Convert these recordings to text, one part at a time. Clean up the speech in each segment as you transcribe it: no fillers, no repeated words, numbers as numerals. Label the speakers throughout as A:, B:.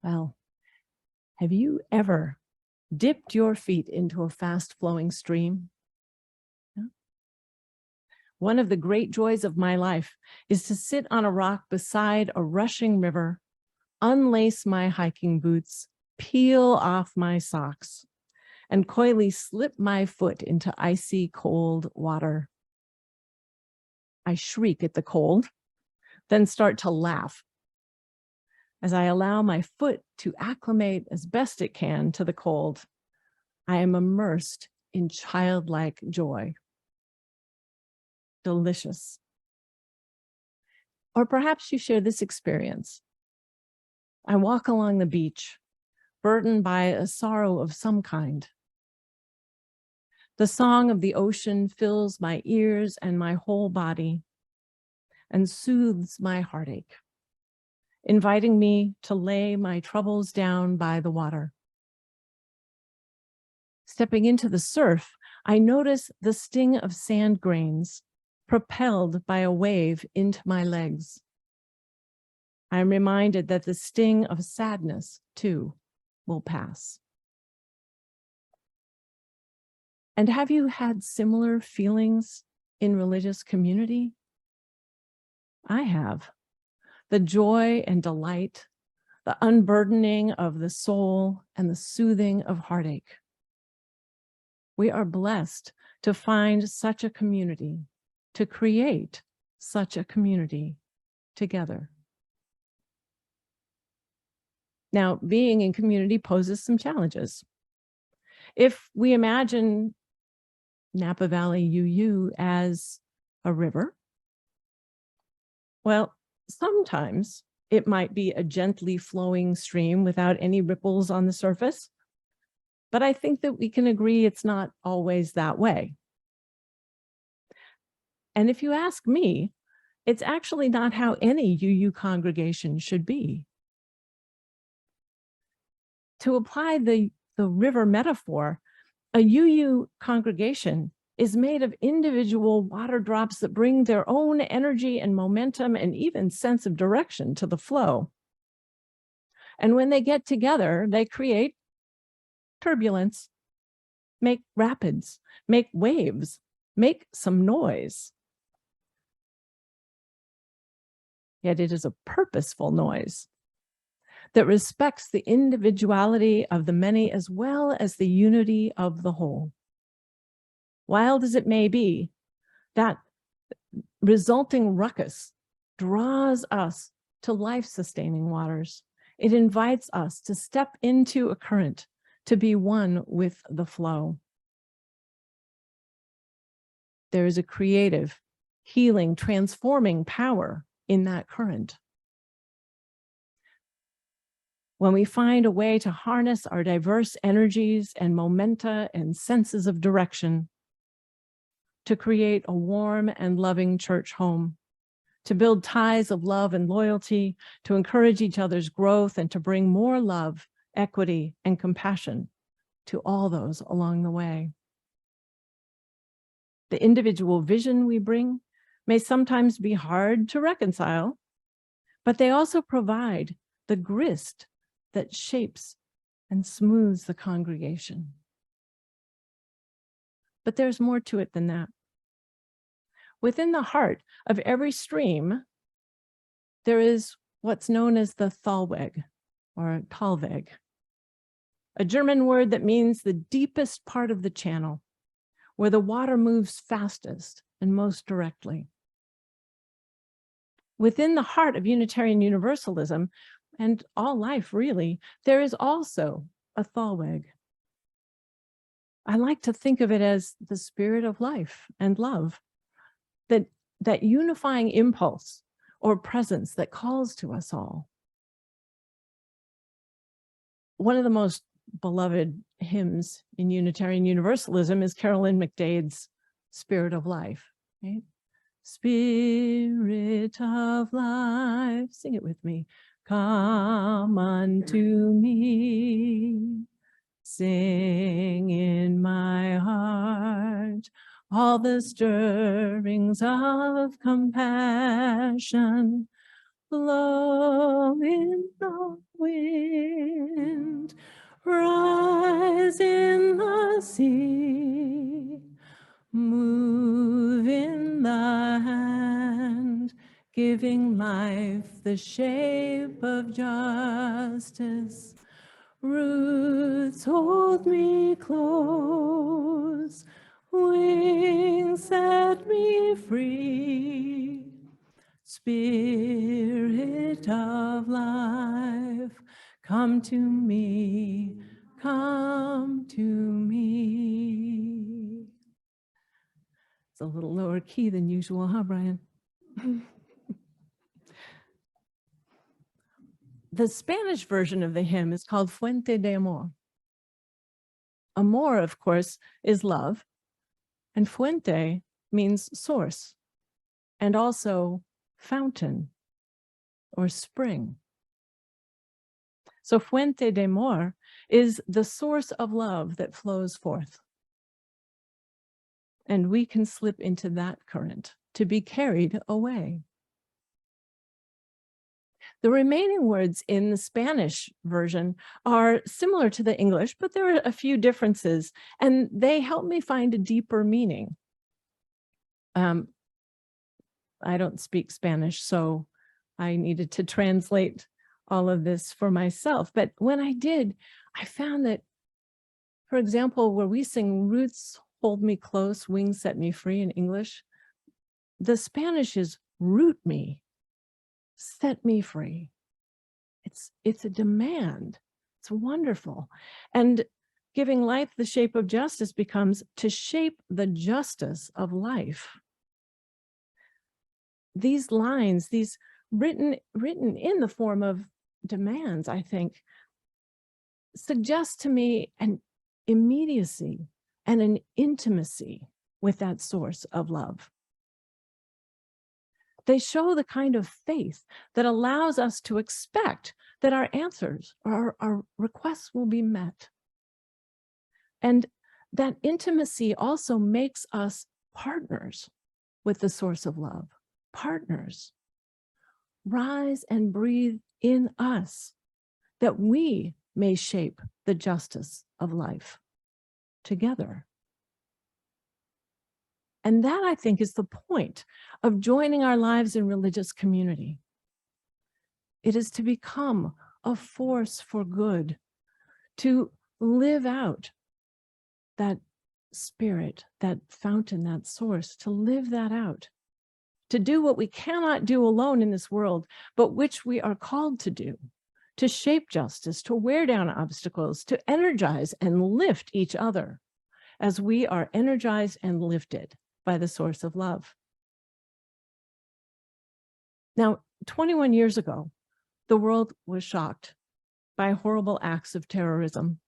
A: Well, have you ever dipped your feet into a fast-flowing stream? Yeah. One of the great joys of my life is to sit on a rock beside a rushing river, unlace my hiking boots, peel off my socks, and coyly slip my foot into icy cold water. I shriek at the cold, then start to laugh as I allow my foot to acclimate as best it can to the cold. I am immersed in childlike joy. Delicious. Or perhaps you share this experience. I walk along the beach, burdened by a sorrow of some kind. The song of the ocean fills my ears and my whole body and soothes my heartache, inviting me to lay my troubles down by the water. Stepping into the surf, I notice the sting of sand grains propelled by a wave into my legs. I am reminded that the sting of sadness, too, will pass. And have you had similar feelings in religious community? I have. The joy and delight, the unburdening of the soul, and the soothing of heartache. We are blessed to find such a community, to create such a community together. Now, being in community poses some challenges. If we imagine Napa Valley UU as a river, well, sometimes it might be a gently flowing stream without any ripples on the surface, but I think that we can agree it's not always that way. And if you ask me, it's actually not how any UU congregation should be. To apply the river metaphor, a UU congregation is made of individual water drops that bring their own energy and momentum and even sense of direction to the flow. And when they get together, they create turbulence, make rapids, make waves, make some noise. Yet it is a purposeful noise that respects the individuality of the many as well as the unity of the whole. Wild as it may be, that resulting ruckus draws us to life-sustaining waters. It invites us to step into a current, to be one with the flow. There is a creative, healing, transforming power in that current. When we find a way to harness our diverse energies and momenta and senses of direction, to create a warm and loving church home, to build ties of love and loyalty, to encourage each other's growth, and to bring more love, equity, and compassion to all those along the way. The individual vision we bring may sometimes be hard to reconcile, but they also provide the grist that shapes and smooths the congregation. But there's more to it than that. Within the heart of every stream, there is what's known as the Thalweg, or Talweg, a German word that means the deepest part of the channel, where the water moves fastest and most directly. Within the heart of Unitarian Universalism, and all life really, there is also a Thalweg. I like to think of it as the spirit of life and love, that unifying impulse or presence that calls to us all. One of the most beloved hymns in Unitarian Universalism is Carolyn McDade's Spirit of Life, right? Spirit of life, sing it with me. Come unto me, sing in my heart all the stirrings of compassion, blow in the wind life the shape of justice. Roots hold me close, wings set me free. Spirit of life, come to me, come to me. It's a little lower key than usual, huh, Brian? The Spanish version of the hymn is called Fuente de Amor. Amor, of course, is love, and fuente means source, and also fountain or spring. So Fuente de Amor is the source of love that flows forth. And we can slip into that current to be carried away. The remaining words in the Spanish version are similar to the English, but there are a few differences, and they help me find a deeper meaning. I don't speak Spanish, so I needed to translate all of this for myself. But when I did, I found that, for example, where we sing "Roots hold me close, wings set me free" in English, the Spanish is "root me, set me free." It's a demand. It's wonderful. And giving life the shape of justice becomes to shape the justice of life. These lines, these written in the form of demands, I think, suggest to me an immediacy and an intimacy with that source of love. They show the kind of faith that allows us to expect that our answers or our requests will be met. And that intimacy also makes us partners with the source of love. Partners. Rise and breathe in us, that we may shape the justice of life together. And that, I think, is the point of joining our lives in religious community. It is to become a force for good, to live out that spirit, that fountain, that source, to live that out, to do what we cannot do alone in this world, but which we are called to do, to shape justice, to wear down obstacles, to energize and lift each other as we are energized and lifted by the source of love. Now, 21 years ago, the world was shocked by horrible acts of terrorism.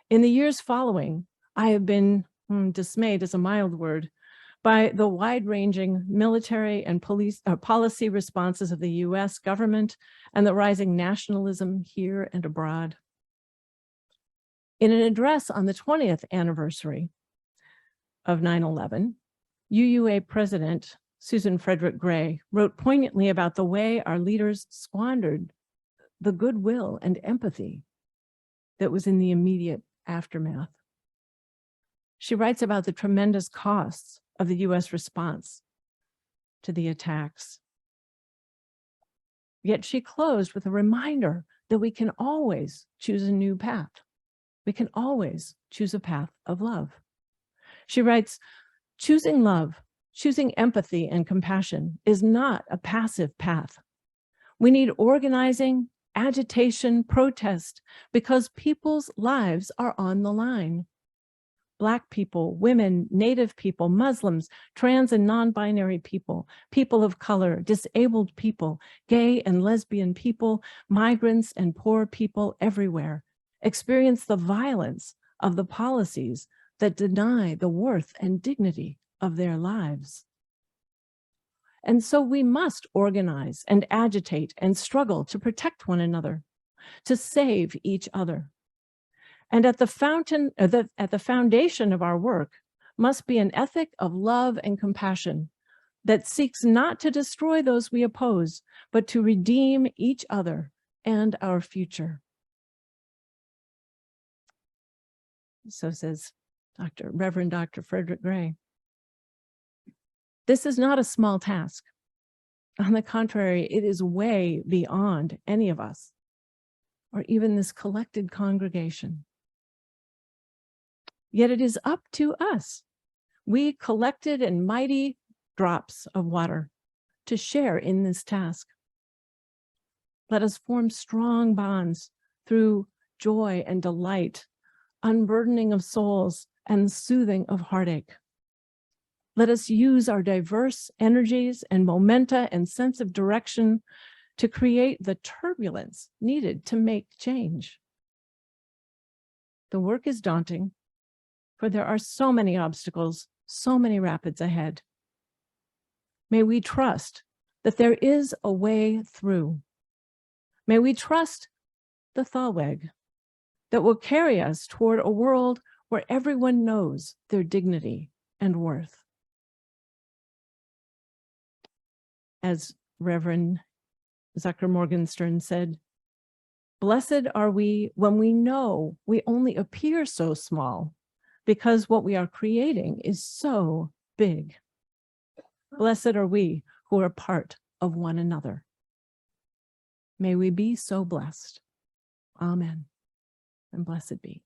A: In the years following, I have been dismayed is a mild word by the wide-ranging military and policy responses of the US government and the rising nationalism here and abroad. In an address on the 20th anniversary of 9/11, UUA President Susan Gray wrote poignantly about the way our leaders squandered the goodwill and empathy that was in the immediate aftermath. She writes about the tremendous costs of the US response to the attacks. Yet she closed with a reminder that we can always choose a new path. We can always choose a path of love. She writes, choosing love, choosing empathy and compassion is not a passive path. We need organizing, agitation, protest, because people's lives are on the line. Black people, women, Native people, Muslims, trans and non-binary people, people of color, disabled people, gay and lesbian people, migrants and poor people everywhere experience the violence of the policies that deny the worth and dignity of their lives. And so we must organize and agitate and struggle to protect one another, to save each other. And at the foundation of our work must be an ethic of love and compassion that seeks not to destroy those we oppose, but to redeem each other and our future. So says Reverend Dr. Frederick Gray. This is not a small task. On the contrary, it is way beyond any of us, or even this collected congregation. Yet it is up to us, we collected and mighty drops of water, to share in this task. Let us form strong bonds through joy and delight, unburdening of souls and soothing of heartache. Let us use our diverse energies and momenta and sense of direction to create the turbulence needed to make change. The work is daunting, for there are so many obstacles, so many rapids ahead. May we trust that there is a way through. May we trust the Thaweg that will carry us toward a world where everyone knows their dignity and worth. As Reverend Zucker Morgenstern said, blessed are we when we know we only appear so small because what we are creating is so big. Blessed are we who are part of one another. May we be so blessed. Amen, and blessed be.